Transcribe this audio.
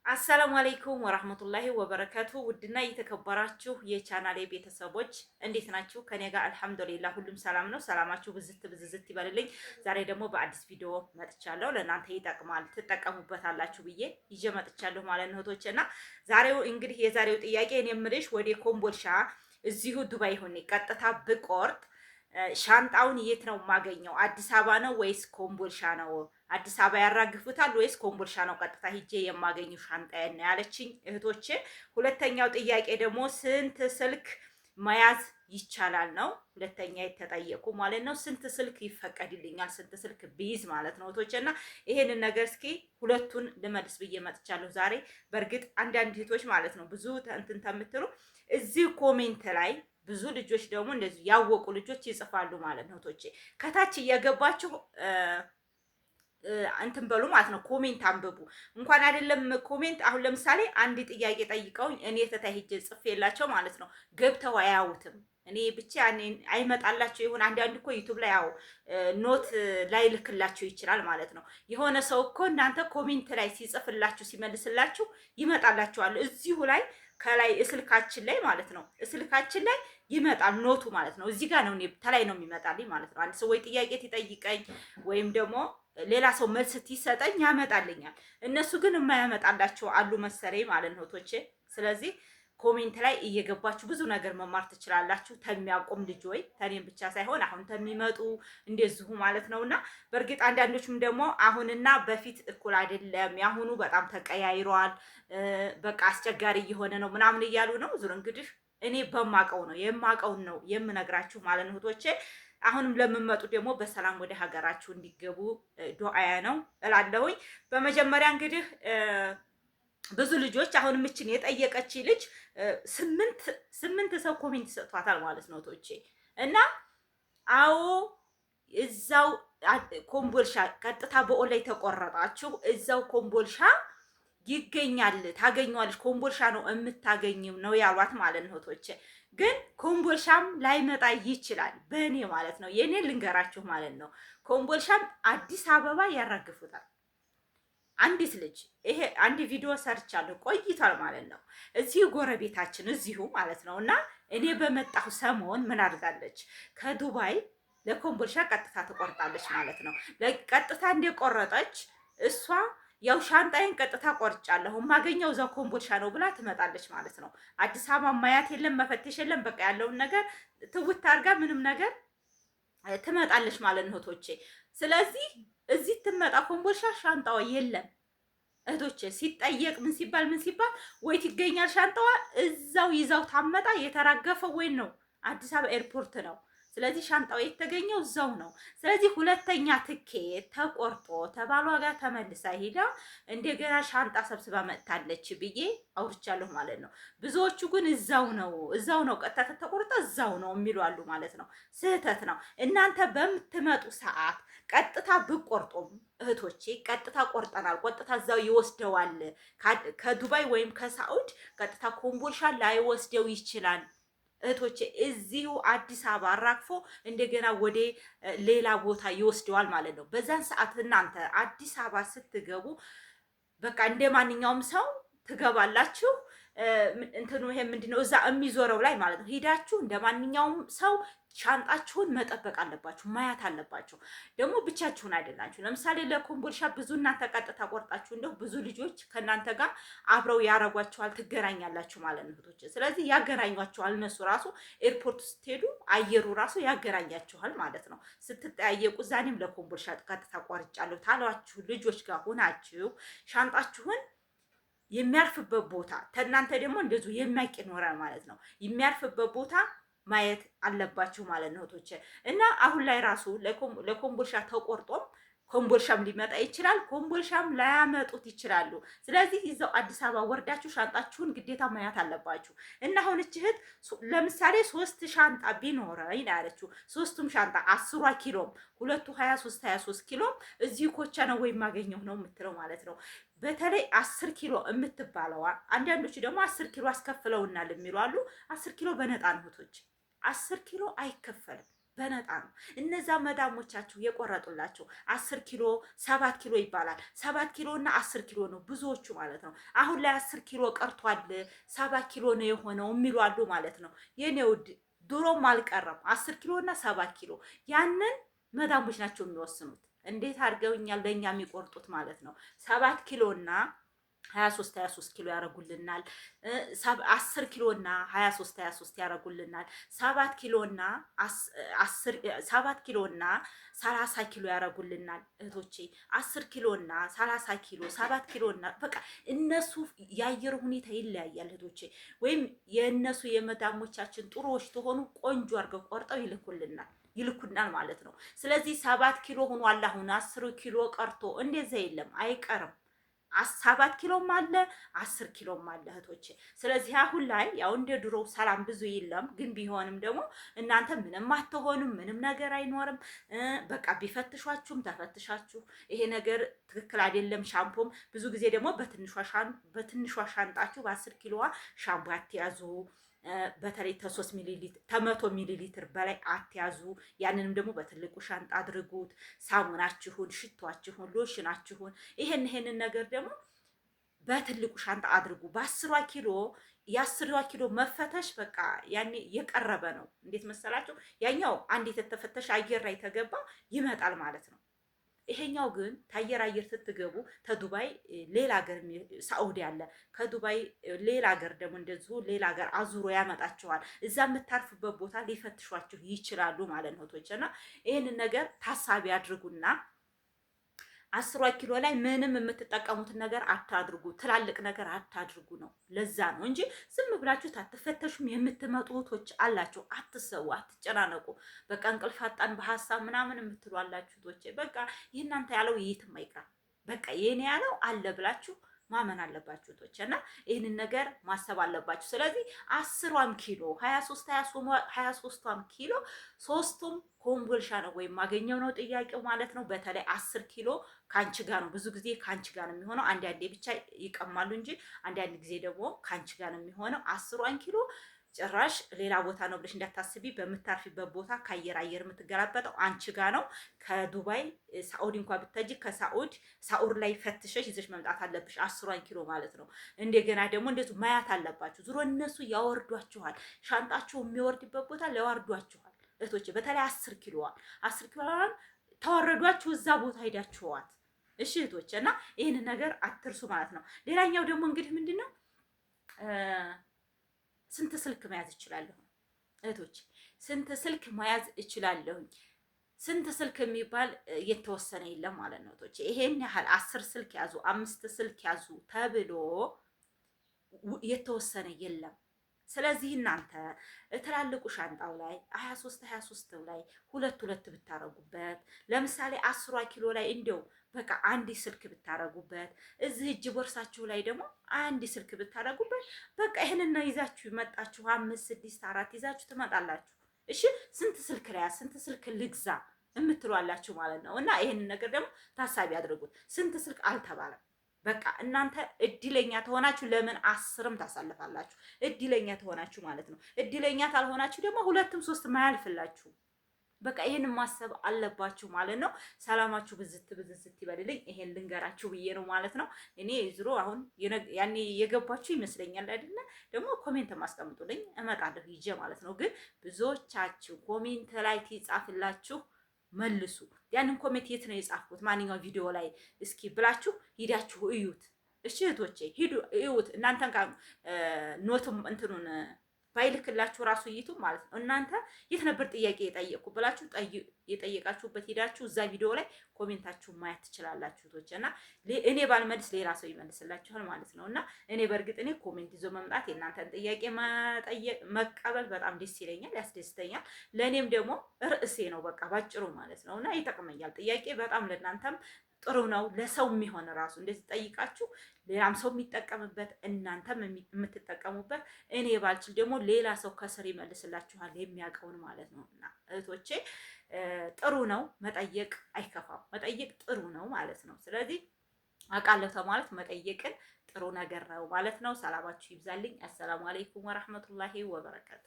አሰላሙ አለይኩም ወራህመቱላሂ ወበረካቱ። ውድና የተከበራችሁ የቻናሌ ቤተሰቦች እንዴት ናችሁ? ከኔ ጋር አልሐምዱሊላህ ሁሉም ሰላም ነው። ሰላማችሁ ብዝት ብዝዝት ይበልልኝ። ዛሬ ደግሞ በአዲስ ቪዲዮ መጥቻለሁ። ለእናንተ ይጠቅማል ትጠቀሙበታላችሁ ብዬ ይዤ መጥቻለሁ ማለት ነው እህቶቼ። እና የዛሬው ጥያቄ እኔ የምልሽ ወደ ኮምቦልሻ እዚሁ ዱባይ ሆኜ ቀጥታ ብቆርጥ ሻንጣውን የት ነው የማገኘው? አዲስ አበባ ነው ወይስ ኮምቦልሻ ነው? አዲስ አበባ ያራግፉታል ወይስ ኮምቦልሻ ነው ቀጥታ ሂጄ የማገኘው ሻንጣዬን ነው ያለችኝ እህቶቼ። ሁለተኛው ጥያቄ ደግሞ ስንት ስልክ መያዝ ይቻላል ነው ሁለተኛ የተጠየቁ ማለት ነው። ስንት ስልክ ይፈቀድልኛል? ስንት ስልክ ቢይዝ ማለት ነው እህቶቼ። እና ይሄንን ነገር እስኪ ሁለቱን ልመልስ ብዬ መጥቻለሁ ዛሬ። በእርግጥ አንዳንድ እህቶች ማለት ነው ብዙ እንትን ተምትሉ እዚህ ኮሜንት ላይ ብዙ ልጆች ደግሞ እንደዚህ ያወቁ ልጆች ይጽፋሉ ማለት ነው እህቶቼ። ከታች እየገባችሁ እንትን በሉ ማለት ነው። ኮሜንት አንብቡ። እንኳን አይደለም ኮሜንት፣ አሁን ለምሳሌ አንድ ጥያቄ ጠይቀውኝ እኔ ተታሂጄ ጽፌላቸው ማለት ነው ገብተው አያዩትም። እኔ ብቻ አይመጣላቸው ይሁን። አንዳንድ እኮ ዩቲዩብ ላይ ያው ኖት ላይ ልክላቸው ይችላል ማለት ነው። የሆነ ሰው እኮ እናንተ ኮሜንት ላይ ሲጽፍላችሁ ሲመልስላችሁ ይመጣላችኋል እዚሁ ላይ ከላይ እስልካችን ላይ ማለት ነው። እስልካችን ላይ ይመጣል ኖቱ ማለት ነው። እዚህ ጋር ነው እኔ ተላይ ነው የሚመጣልኝ ማለት ነው። አንድ ሰው ወይ ጥያቄ ሲጠይቀኝ ወይም ደግሞ ሌላ ሰው መልስ ሲሰጠኝ ያመጣልኛል። እነሱ ግን የማያመጣላቸው አሉ መሰለኝ ማለት ነው እህቶቼ። ስለዚህ ኮሜንት ላይ እየገባችሁ ብዙ ነገር መማር ትችላላችሁ። ተሚያቆም ልጅ ወይ ተኔም ብቻ ሳይሆን አሁን ተሚመጡ እንደዚሁ ማለት ነውና፣ በእርግጥ አንዳንዶችም ደግሞ አሁንና በፊት እኩል አይደለም፣ ያሁኑ በጣም ተቀያይሯል፣ በቃ አስቸጋሪ እየሆነ ነው ምናምን እያሉ ነው። ዙር እንግዲህ እኔ በማቀው ነው የማቀውን ነው የምነግራችሁ ማለት ነው እህቶቼ። አሁንም ለምመጡ ደግሞ በሰላም ወደ ሀገራችሁ እንዲገቡ ዱዓያ ነው እላለሁኝ። በመጀመሪያ እንግዲህ ብዙ ልጆች አሁን ምችን የጠየቀች ልጅ ስምንት ሰው ኮሜንት ሰጥቷታል ማለት ነው ቶቼ። እና አዎ እዛው ኮምቦልሻ ቀጥታ በኦንላይ ተቆረጣችሁ እዛው ኮምቦልሻ ይገኛል፣ ታገኘዋለች። ኮምቦልሻ ነው የምታገኘው ነው ያሏት ማለት ነው ቶቼ። ግን ኮምቦልሻም ላይመጣ ይችላል በእኔ ማለት ነው። የኔ ልንገራችሁ ማለት ነው። ኮምቦልሻም አዲስ አበባ ያራግፉታል። አንዲት ልጅ ይሄ አንድ ቪዲዮ ሰርቻለሁ ቆይቷል ማለት ነው። እዚሁ ጎረቤታችን እዚሁ ማለት ነው። እና እኔ በመጣሁ ሰሞን ምን አድርጋለች ከዱባይ ለኮምቦልሻ ቀጥታ ትቆርጣለች ማለት ነው። ቀጥታ እንደቆረጠች እሷ ያው ሻንጣዬን ቀጥታ ቆርጫለሁ የማገኘው እዛው ኮምቦልሻ ነው ብላ ትመጣለች ማለት ነው። አዲስ አበባ ማያት የለም መፈተሽ የለም። በቃ ያለውን ነገር ትውት አድርጋ ምንም ነገር ትመጣለች ማለት ነው እህቶቼ። ስለዚህ እዚህ ትመጣ ኮምቦልሻ ሻንጣዋ የለም እህቶቼ። ሲጠየቅ ምን ሲባል ወይ ትገኛል ሻንጣዋ እዛው ይዛው ታመጣ የተራገፈው ወይ ነው አዲስ አበባ ኤርፖርት ነው። ስለዚህ ሻንጣው የተገኘው እዛው ነው። ስለዚህ ሁለተኛ ትኬት ተቆርጦ ተባሏ ጋር ተመልሳ ሄዳ እንደገና ሻንጣ ሰብስባ መጥታለች ብዬ አውርቻለሁ ማለት ነው። ብዙዎቹ ግን እዛው ነው ቀጥታ ተቆርጣ እዛው ነው የሚሉ አሉ ማለት ነው። ስህተት ነው። እናንተ በምትመጡ ሰዓት ቀጥታ ብቆርጦም እህቶቼ ቀጥታ ቆርጠናል፣ ቀጥታ እዛው ይወስደዋል። ከዱባይ ወይም ከሳዑድ ቀጥታ ኮምቦልሻ ላይወስደው ይችላል እህቶቼ። እዚሁ አዲስ አበባ አራግፎ እንደገና ወደ ሌላ ቦታ ይወስደዋል ማለት ነው። በዛን ሰዓት እናንተ አዲስ አበባ ስትገቡ በቃ እንደ ማንኛውም ሰው ትገባላችሁ። እንትኑ ይሄ ምንድነው እዛ የሚዞረው ላይ ማለት ነው። ሄዳችሁ እንደ ማንኛውም ሰው ሻንጣችሁን መጠበቅ አለባችሁ፣ ማያት አለባችሁ። ደግሞ ብቻችሁን አይደላችሁ። ለምሳሌ ለኮምቦልሻ ብዙ እናንተ ቀጥታ ቆርጣችሁ እንደው ብዙ ልጆች ከእናንተ ጋር አብረው ያረጓችኋል፣ ትገናኛላችሁ ማለት ነው እህቶች። ስለዚህ ያገናኟችኋል። እነሱ ራሱ ኤርፖርት ስትሄዱ አየሩ ራሱ ያገናኛችኋል ማለት ነው። ስትጠያየቁ ዛኔም ለኮምቦልሻ ቀጥታ ቆርጫለሁ ታሏችሁ ልጆች ጋር ሆናችሁ ሻንጣችሁን የሚያርፍበት ቦታ ተናንተ ደግሞ እንደዚሁ የሚያውቅ ይኖራል ማለት ነው። የሚያርፍበት ቦታ ማየት አለባችሁ ማለት ነው እህቶቼ። እና አሁን ላይ ራሱ ለኮምቦልሻ ተቆርጦም ኮምቦልሻም ሊመጣ ይችላል፣ ኮምቦልሻም ላያመጡት ይችላሉ። ስለዚህ ይዘው አዲስ አበባ ወርዳችሁ ሻንጣችሁን ግዴታ ማየት አለባችሁ። እና አሁን እህት ለምሳሌ 3 ሻንጣ ቢኖረኝ ያለችው 3ቱም ሻንጣ 10 ኪሎም 23 ኪሎም እዚህ ኮቻ ነው ወይ ማገኘው ነው የምትለው ማለት ነው። በተለይ 10 ኪሎ የምትባለዋ አንዳንዶቹ ደግሞ 10 ኪሎ አስከፍለውናል የሚሉ አሉ። 10 ኪሎ በነጣ ነው እህቶች፣ 10 ኪሎ አይከፈልም። በነጣ ነው። እነዛ መዳሞቻችሁ የቆረጡላችሁ 10 ኪሎ 7 ኪሎ ይባላል። 7 ኪሎ እና 10 ኪሎ ነው ብዙዎቹ ማለት ነው። አሁን ላይ 10 ኪሎ ቀርቷል 7 ኪሎ ነው የሆነው የሚሉ አሉ ማለት ነው። የኔ ውድ ድሮም አልቀረም 10 ኪሎ እና 7 ኪሎ ያንን መዳሞች ናቸው የሚወስኑት። እንዴት አድርገውኛል ለእኛ የሚቆርጡት ማለት ነው። 7 ኪሎ እና 23 ኪሎ ያደርጉልናል። 10 ኪሎ እና 23 ያደርጉልናል። 7 ኪሎ እና 7 ኪሎ እና 30 ኪሎ ያደርጉልናል እህቶቼ። 10 ኪሎ እና 30 ኪሎ 7 ኪሎ እና በቃ እነሱ የአየር ሁኔታ ይለያያል እህቶቼ። ወይም የእነሱ የመዳሞቻችን ጥሩዎች ተሆኑ ቆንጆ አድርገው ቆርጠው ይልኩናል ማለት ነው። ስለዚህ 7 ኪሎ ሆኗል አሁን 10 ኪሎ ቀርቶ እንደዛ የለም አይቀርም። 7 ኪሎም አለ 10 ኪሎም አለ እህቶቼ። ስለዚህ አሁን ላይ ያው እንደ ድሮ ሰላም ብዙ የለም፣ ግን ቢሆንም ደግሞ እናንተ ምንም አትሆኑም፣ ምንም ነገር አይኖርም። በቃ ቢፈትሿችሁም ተፈትሻችሁ ይሄ ነገር ትክክል አይደለም። ሻምፖም ብዙ ጊዜ ደግሞ በትንሿ ሻንጣችሁ በ10 ኪሎዋ ሻምፖ አትያዙ። በተለይ ከ3 ሚሊ ሊትር ከ100 ሚሊ ሊትር በላይ አትያዙ። ያንንም ደግሞ በትልቁ ሻንጣ አድርጉት። ሳሙናችሁን፣ ሽቷችሁን፣ ሎሽናችሁን ይሄንን ነገር ደግሞ በትልቁ ሻንጣ አድርጉ። በ10 ኪሎ የ10 ኪሎ መፈተሽ በቃ ያኔ የቀረበ ነው። እንዴት መሰላችሁ? ያኛው አንድ የተፈተሽ አየር ላይ ተገባ ይመጣል ማለት ነው። ይሄኛው ግን አየር ስትገቡ ከዱባይ ሌላ ሀገር ሳኡዲ አለ። ከዱባይ ሌላ ሀገር ደግሞ እንደዚሁ ሌላ ሀገር አዙሮ ያመጣቸዋል። እዛ የምታርፉበት ቦታ ሊፈትሿችሁ ይችላሉ ማለት ነው እህቶቼ። እና ይሄንን ነገር ታሳቢ አድርጉና 10 ኪሎ ላይ ምንም የምትጠቀሙትን ነገር አታድርጉ፣ ትላልቅ ነገር አታድርጉ ነው። ለዛ ነው እንጂ ዝም ብላችሁ ታትፈተሹም የምትመጡ እህቶች አላችሁ። አትሰው፣ አትጨናነቁ። በቃ እንቅልፍ አጣን በሀሳብ ምናምን የምትሉ አላችሁ እህቶቼ። በቃ ይህናንተ ያለው የትም አይቀርም። በቃ የኔ ያለው አለ ብላችሁ ማመን አለባችሁ እህቶቼ። እና ይህንን ነገር ማሰብ አለባችሁ። ስለዚህ 10ም ኪሎ 23ም ኪሎ ሶስቱም ኮምቦልሻ ነው ወይም ማገኘው ነው ጥያቄው ማለት ነው። በተለይ 10 ኪሎ ካንቺ ጋር ነው፣ ብዙ ጊዜ ካንቺ ጋር ነው የሚሆነው። አንዳንዴ ብቻ ይቀማሉ እንጂ አንዳንድ ጊዜ ደግሞ ካንቺ ጋር ነው የሚሆነው። 10ን ኪሎ ጭራሽ ሌላ ቦታ ነው ብለሽ እንዳታስቢ። በምታርፊበት ቦታ ከአየር የምትገላበጠው አንቺ ጋር ነው። ከዱባይ ሳኡዲ እንኳን ብትሄጂ ሳኡድ ላይ ፈትሸሽ ይዘሽ መምጣት አለብሽ 10 ኪሎ ማለት ነው። እንደገና ደግሞ እንደዚሁ ማያት አለባችሁ። ዙሮ እነሱ ያወርዷችኋል። ሻንጣችሁ የሚወርድበት ቦታ ያወርዷችኋል እህቶቼ። በተለይ 10 ኪሎዋን ተወረዷችሁ እዛ ቦታ ሄዳችኋት። እሺ እህቶቼ፣ እና ይህን ነገር አትርሱ ማለት ነው። ሌላኛው ደግሞ እንግዲህ ምንድነው ስንት ስልክ መያዝ እችላለሁ እህቶች? ስንት ስልክ መያዝ እችላለሁ? ስንት ስልክ የሚባል የተወሰነ የለም ማለት ነው እህቶች። ይሄን ያህል 10 ስልክ ያዙ፣ 5 ስልክ ያዙ ተብሎ የተወሰነ የለም። ስለዚህ እናንተ ትላልቁ ሻንጣው ላይ 23 ላይ ሁለት ብታረጉበት፣ ለምሳሌ 10 ኪሎ ላይ እንደው በቃ አንድ ስልክ ብታረጉበት፣ እዚህ እጅ ቦርሳችሁ ላይ ደግሞ አንድ ስልክ ብታረጉበት፣ በቃ ይሄንን ነው ይዛችሁ መጣችሁ 5 6 4 ይዛችሁ ትመጣላችሁ። እሺ ስንት ስልክ ላይ ስንት ስልክ ልግዛ የምትሏላችሁ ማለት ነው። እና ይሄንን ነገር ደግሞ ታሳቢ አድርጉት። ስንት ስልክ አልተባለም። በቃ እናንተ እድለኛ ተሆናችሁ ለምን 10ም ታሳልፋላችሁ? እድለኛ ተሆናችሁ ማለት ነው። እድለኛ ካልሆናችሁ ደግሞ 2ም 3ም አያልፍላችሁ። በቃ ይሄን ማሰብ አለባችሁ ማለት ነው። ሰላማችሁ ብዝት ይበልልኝ። ይሄን ልንገራችሁ ብዬ ነው ማለት ነው። እኔ ዝሮ አሁን ያኔ የገባችሁ ይመስለኛል አይደለ? ደግሞ ኮሜንት ማስቀምጡልኝ እመጣለሁ ይዤ ማለት ነው። ግን ብዙዎቻችሁ ኮሜንት ላይ ትጻፍላችሁ መልሱ። ያንን ኮሜንት የት ነው የጻፍኩት ማንኛው ቪዲዮ ላይ እስኪ ብላችሁ ሂዳችሁ እዩት። እሺ እህቶቼ ሂዱ እዩት። እናንተን ጋር ኖትም እንትኑን ባይልክላችሁ ራሱ እይቱ ማለት ነው። እናንተ የት ነበር ጥያቄ የጠየቅኩ ብላችሁ የጠየቃችሁበት ሄዳችሁ እዛ ቪዲዮ ላይ ኮሜንታችሁ ማየት ትችላላችሁ እህቶቼ። እና እኔ ባልመልስ ሌላ ሰው ይመልስላችኋል ማለት ነው። እና እኔ በእርግጥ እኔ ኮሜንት ይዞ መምጣት የእናንተን ጥያቄ መቀበል በጣም ደስ ይለኛል፣ ያስደስተኛል። ለእኔም ደግሞ ርዕሴ ነው በቃ ባጭሩ ማለት ነው። እና ይጠቅመኛል ጥያቄ በጣም ለእናንተም ጥሩ ነው። ለሰው የሚሆን ራሱ እንደዚህ ጠይቃችሁ ሌላም ሰው የሚጠቀምበት እናንተም የምትጠቀሙበት፣ እኔ ባልችል ደግሞ ሌላ ሰው ከስር ይመልስላችኋል የሚያውቀውን ማለት ነው። እና እህቶቼ ጥሩ ነው መጠየቅ፣ አይከፋም። መጠየቅ ጥሩ ነው ማለት ነው። ስለዚህ አውቃለሁ ተማለት መጠየቅን ጥሩ ነገር ነው ማለት ነው። ሰላማችሁ ይብዛልኝ። አሰላሙ አለይኩም ወራህመቱላሂ ወበረካቱ።